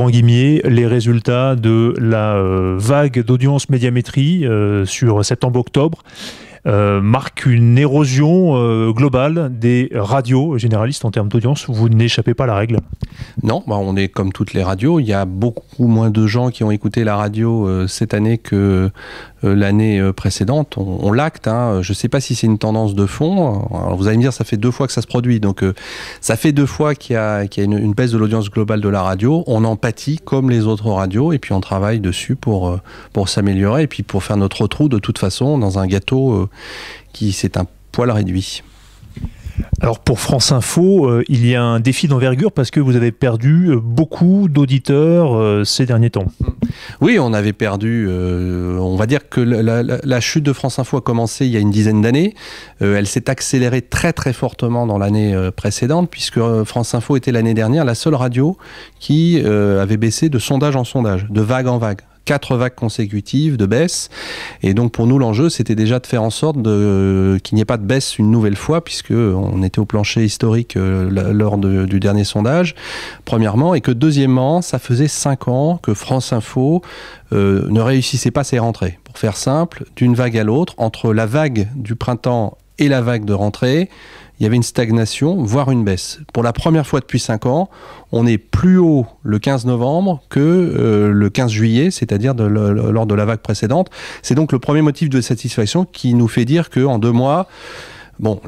Tanguy Mier, les résultats de la vague d'audience médiamétrie sur septembre-octobre marquent une érosion globale des radios généralistes en termes d'audience. Vous n'échappez pas à la règle. Non, on est comme toutes les radios. Il y a beaucoup moins de gens qui ont écouté la radio cette année que l'année précédente. On l'acte. Je ne sais pas si c'est une tendance de fond. Alors vous allez me dire, ça fait 2 fois que ça se produit. Donc ça fait 2 fois qu'il y a une baisse de l'audience globale de la radio. On en pâtit comme les autres radios. Et puis on travaille dessus pour s'améliorer. Et puis pour faire notre trou de toute façon dans un gâteau qui s'est un poil réduit. Alors pour France Info, il y a un défi d'envergure parce que vous avez perdu beaucoup d'auditeurs ces derniers temps. Oui, on avait perdu, on va dire que la chute de France Info a commencé il y a une dizaine d'années. Elle s'est accélérée très très fortement dans l'année précédente puisque France Info était l'année dernière la seule radio qui avait baissé de sondage en sondage, de vague en vague. 4 vagues consécutives de baisse. Et donc pour nous, l'enjeu, c'était déjà de faire en sorte qu'il n'y ait pas de baisse une nouvelle fois, puisqu'on était au plancher historique lors du dernier sondage, premièrement, et que deuxièmement, ça faisait 5 ans que France Info ne réussissait pas ses rentrées. Pour faire simple, d'une vague à l'autre, entre la vague du printemps et la vague de rentrée, il y avait une stagnation, voire une baisse. Pour la première fois depuis 5 ans, on est plus haut le 15 novembre que le 15 juillet, c'est-à-dire lors de la vague précédente. C'est donc le premier motif de satisfaction qui nous fait dire qu'en 2 mois,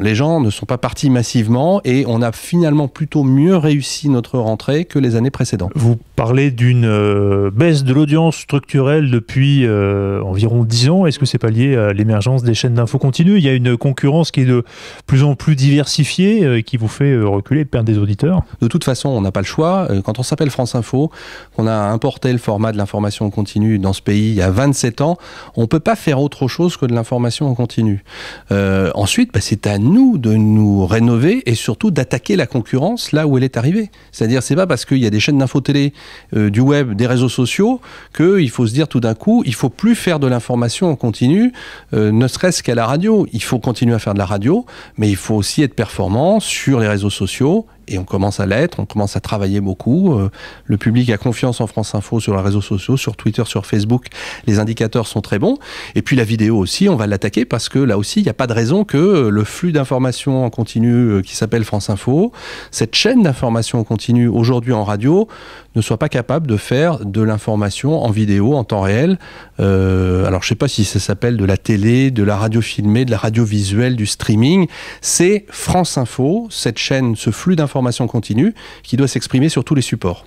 les gens ne sont pas partis massivement et on a finalement plutôt mieux réussi notre rentrée que les années précédentes. Vous parlez d'une baisse de l'audience structurelle depuis environ 10 ans. Est-ce que c'est pas lié à l'émergence des chaînes d'infos continues? Il y a une concurrence qui est de plus en plus diversifiée qui vous fait reculer, perdre des auditeurs? De toute façon, on n'a pas le choix. Quand on s'appelle France Info, qu'on a importé le format de l'information en continu dans ce pays il y a 27 ans, on ne peut pas faire autre chose que de l'information en continu. Ensuite, c'est à nous de nous rénover et surtout d'attaquer la concurrence là où elle est arrivée. C'est-à-dire, c'est pas parce qu'il y a des chaînes d'info télé, du web, des réseaux sociaux, qu'il faut se dire tout d'un coup, il faut plus faire de l'information en continu, ne serait-ce qu'à la radio. Il faut continuer à faire de la radio, mais il faut aussi être performant sur les réseaux sociaux. Et on commence à l'être, on commence à travailler beaucoup. Le public a confiance en France Info sur les réseaux sociaux, sur Twitter, sur Facebook. Les indicateurs sont très bons. Et puis la vidéo aussi, on va l'attaquer parce que là aussi, il n'y a pas de raison que le flux d'informations en continu qui s'appelle France Info, cette chaîne d'information en continu aujourd'hui en radio, ne soit pas capable de faire de l'information en vidéo, en temps réel. Alors je ne sais pas si ça s'appelle de la télé, de la radio filmée, de la radio visuelle, du streaming. C'est France Info, cette chaîne, ce flux d'informations continue qui doit s'exprimer sur tous les supports.